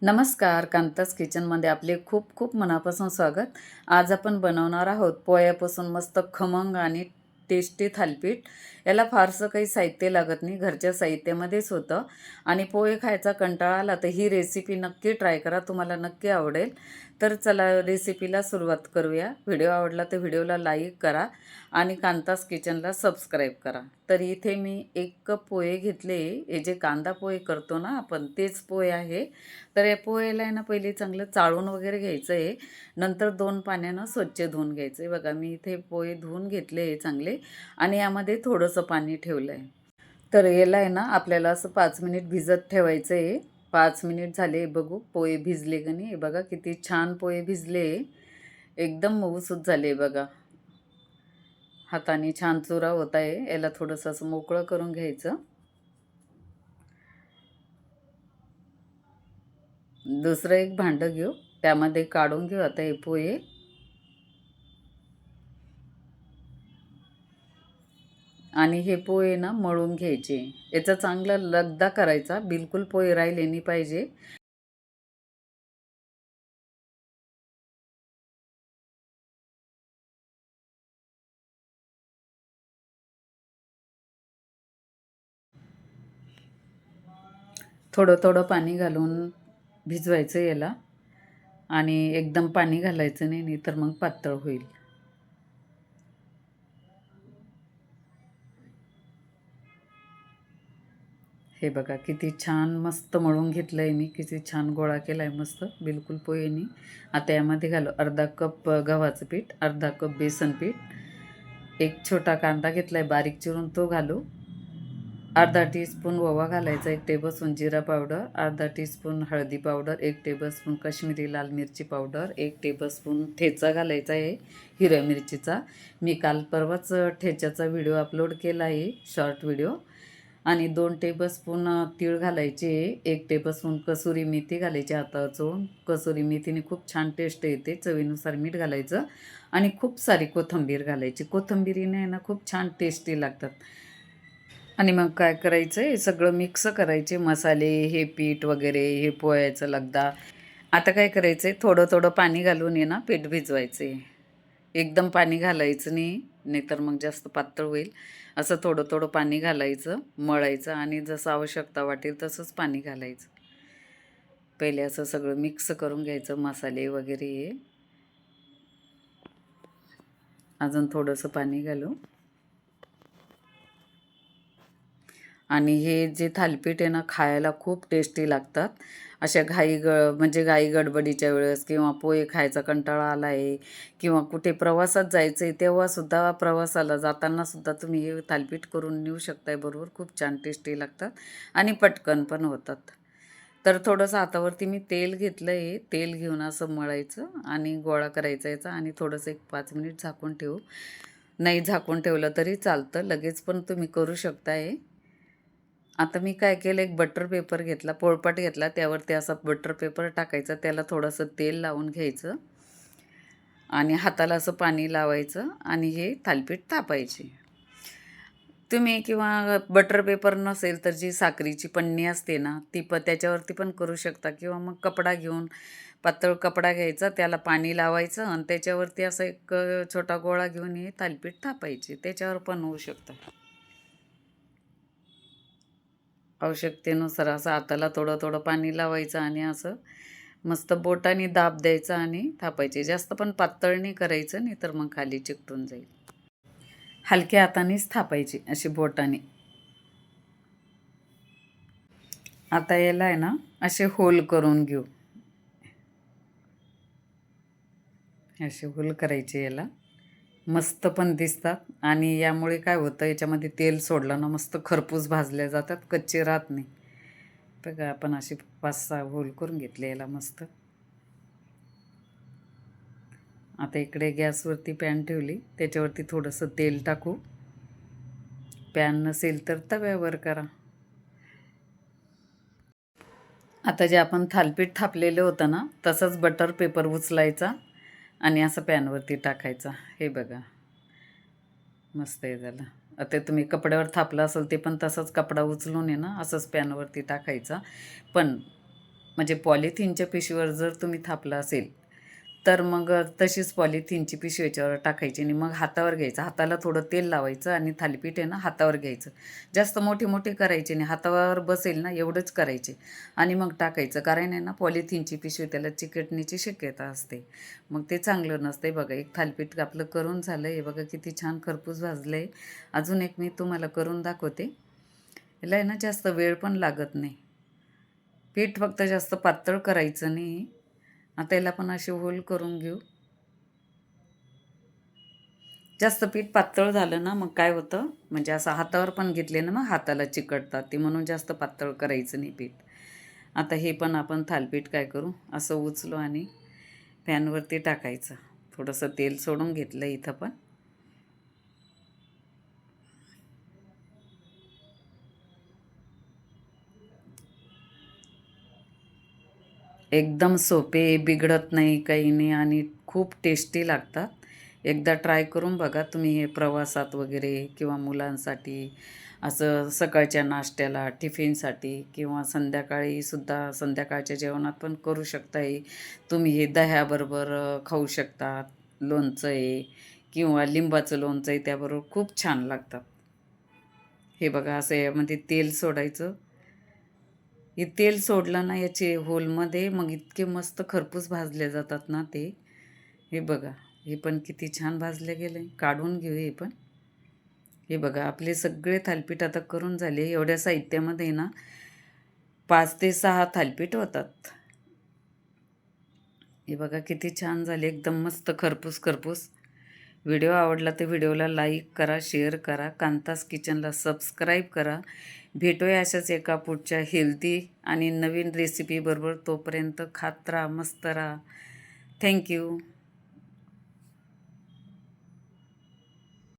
नमस्कार, कांतास किचनमध्ये आपले खूप खूप मनापासून स्वागत. आज आपण बनवणार आहोत पोह्यापासून मस्त खमंग आणि टेस्टी थालीपीठ. याला फारसं काही साहित्य लागत नाही, घरच्या साहित्यामध्येच होतं. आणि पोहे खायचा कंटाळा आला तर ही रेसिपी नक्की ट्राय करा, तुम्हाला नक्की आवडेल. तर चला रेसिपीला सुरुवात करूया. व्हिडिओ आवडला तर व्हिडिओला लाईक करा आणि कांतास किचनला सबस्क्राईब करा. तर इथे मी 1 कप पोहे घेतले. हे जे कांदा पोहे करतो ना आपण, तेच पोहे आहे. तर या पोह्याला आहे ना पहिले चांगलं चाळून वगैरे घ्यायचं आहे. नंतर 2 पाण्यानं स्वच्छ धुवून घ्यायचं आहे. बघा मी इथे पोहे धुवून घेतले आहे चांगले आणि यामध्ये थोडंसं पाणी ठेवलं आहे. तर याला आहे ना आपल्याला असं 5 मिनिट भिजत ठेवायचं आहे. 5 मिनिट झाले बघू पोहे भिजले का नाही. हे बघा किती छान पोहे भिजले. एकदम मऊसूत झाले बघा. हाताने छान चुरा होत आहे. याला थोडंसं असं मोकळं करून घ्यायचं. दुसरं एक भांडं घेऊ, त्यामध्ये काढून घेऊ आता हे पोहे. आणि हे पोहे ना मळून घ्यायचे. याचा चांगला लगदा करायचा, बिलकुल पोहे राहिले नाही पाहिजे. थोडं थोडं पाणी घालून भिजवायचं याला. आणि एकदम पाणी घालायचं नाही, नाही तर मग पातळ होईल. हे बघा किती छान मस्त मळून घेतलं आहे मी, किती छान गोळा केला आहे मस्त बिलकुल पोहेनी. आता यामध्ये घालू अर्धा कप गव्हाचं पीठ, अर्धा कप बेसन पीठ, एक छोटा कांदा घेतला आहे बारीक चिरून तो घालू, अर्धा टीस्पून ओवा घालायचा, 1 टेबलस्पून जिरा पावडर, अर्धा टीस्पून हळदी पावडर, 1 टेबलस्पून काश्मीरी लाल मिरची पावडर, 1 टेबलस्पून ठेचा घालायचा आहे हिरव्या मिरचीचा. मी काल परवाच ठेच्याचा व्हिडिओ अपलोड केला आहे, शॉर्ट व्हिडिओ. आणि 2 टेबलस्पून तीळ घालायचे, 1 टेबलस्पून कसुरी मेथी घालायची हातावर चोळून. कसुरी मेथीने खूप छान टेस्ट येते. चवीनुसार मीठ घालायचं आणि खूप सारी कोथिंबीर घालायची. कोथिंबीरीने ना खूप छान टेस्टी लागतात. आणि मग काय करायचं, हे सगळं मिक्स करायचे मसाले, हे पीठ वगैरे, हे पोह्याचं लगदा. आता काय करायचं आहे, थोडं थोडं पाणी घालून ये ना पीठ भिजवायचं आहे. एकदम पाणी घालायचं नाही, नाहीतर मग जास्त पातळ होईल. असं थोडं थोडं पाणी घालायचं, मळायचं आणि जसं आवश्यकता वाटेल तसंच पाणी घालायचं. पहिले असं सगळं मिक्स करून घ्यायचं मसाले वगैरे हे. अजून थोडंसं पाणी घालू. आणि हे जे थालीपीठ आहे ना खायला खूप टेस्टी लागतात. अशा म्हणजे घाई गडबडीच्या वेळेस किंवा पोहे खायचा कंटाळा आला आहे किंवा कुठे प्रवासात जायचं आहे तेव्हासुद्धा, प्रवासाला जातानासुद्धा तुम्ही हे थालीपीठ करून नेऊ शकताय बरोबर. खूप छान टेस्टी लागतात आणि पटकन पण होतात. तर थोडंसं हातावरती मी तेल घेतलं आहे. तेल घेऊन असं मळायचं आणि गोळा करायचा याचा आणि थोडंसं एक 5 मिनिट झाकून ठेवू. नाही झाकून ठेवलं तरी चालतं, लगेच पण तुम्ही करू शकताय. आता मी काय केलं, एक बटर पेपर घेतला, पोळपाट घेतला, त्यावरती असा बटर पेपर टाकायचा, त्याला थोडंसं तेल लावून घ्यायचं आणि हाताला असं पाणी लावायचं आणि हे थालीपीठ थापायचे. तुम्ही किंवा बटर पेपर नसेल तर जी साखरेची पन्नी असते ना ती त्याच्यावरती पण करू शकता, किंवा मग कपडा घेऊन, पातळ कपडा घ्यायचा, त्याला पाणी लावायचं आणि त्याच्यावरती असं एक छोटा गोळा घेऊन हे थालीपीठ थापायचे. त्याच्यावर पण होऊ शकतं. आवश्यकतेनुसार असं हाताला थोडं थोडं पाणी लावायचं आणि असं मस्त बोटाने दाब द्यायचा आणि थापायचे. जास्त पण पातळ नाही करायचं, नाही तर मग खाली चिकटून जाईल. हलक्या हातानेच थापायची अशी बोटाने. आता याला आहे ना असे होल करून घेऊ. असे होल करायचे याला, मस्त पण दिसतात. आणि यामुळे काय होतं, याच्यामध्ये तेल सोडलं ना मस्त खरपूस भाजल्या जातात, कच्चे राहत नाही. बघा आपण अशी 5-6 होल करून घेतले याला मस्त. आता इकडे गॅसवरती पॅन ठेवली, त्याच्यावरती थोडंसं तेल टाकू. पॅन नसेल तर तव्यावर करा. आता जे आपण थालीपीठ थापलेलं होतं ना तसंच बटर पेपर उचलायचा आणि असं पॅनवरती टाकायचा. हे बघा मस्त हे झालं. आता तुम्ही कपड्यावर थापलं असेल ते पण तसंच कपडा उचलून आहे ना असंच पॅनवरती टाकायचा. पण म्हणजे पॉलिथिनच्या पिशवीवर जर तुम्ही थापलं असेल तर मग तशीच पॉलिथिनची पिशवी याच्यावर टाकायची आणि मग हातावर घ्यायचं. हाताला थोडं तेल लावायचं आणि थालीपीठ आहे ना हातावर घ्यायचं. जास्त मोठी मोठी करायची नाही, हातावर बसेल ना एवढंच करायचे आणि मग टाकायचं. कारण आहे ना पॉलिथिनची पिशवी त्याला चिकटण्याची शक्यता असते, मग ते चांगलं नसते. बघा एक थालीपीठ आपलं करून झालं आहे. बघा किती छान खरपूस भाजलं आहे. अजून एक मी तुम्हाला करून दाखवते. याला आहे ना जास्त वेळ पण लागत नाही. पीठ फक्त जास्त पातळ करायचं नाही. आता याला पण असे होल करून घेऊ. जास्त पीठ पातळ झालं ना मग काय होतं, म्हणजे असं हातावर पण घेतले ना मग हाताला चिकटतात ते, म्हणून जास्त पातळ करायचं नाही पीठ. आता हे पण आपण थालपीठ काय करू, असं उचलो आणि पॅनवरती टाकायचं. थोडंसं तेल सोडून घेतलं इथं पण. एकदम सोपे, बिघडत नाही, काही नाही आणि खूप टेस्टी लागतात. एकदा ट्राय करून बघा तुम्ही हे प्रवासात वगैरे किंवा मुलांसाठी, असं सकाळच्या नाश्त्याला, टिफिनसाठी किंवा संध्याकाळीसुद्धा संध्याकाळच्या जेवणात पण करू शकता. हे तुम्ही हे दह्याबरोबर खाऊ शकतात. लोणचं आहे किंवा लिंबाचं लोणचं आहे त्याबरोबर खूप छान लागतात. हे बघा असं यामध्ये तेल सोडायचं. हे तेल सोडलं ना याचे होलमध्ये मग इतके मस्त खरपूस भाजले जातात ना ते. हे बघा हे पण किती छान भाजले गेले. काढून घेऊ हे पण. हे बघा आपले सगळे थालीपीठ आता करून झाले. एवढ्या साहित्यामध्ये ना 5 ते 6 थालीपीठ होतात. हे बघा किती छान झाले, एकदम मस्त खरपूस खरपूस. व्हिडिओ आवडला तर व्हिडिओला लाईक करा, शेअर करा, कांतास किचनला सबस्क्राईब करा. भेटूया अशाच एका पुढच्या हेल्दी आणि नवीन रेसिपीबरोबर. तोपर्यंत खात राहा, मस्त राहा. थँक्यू.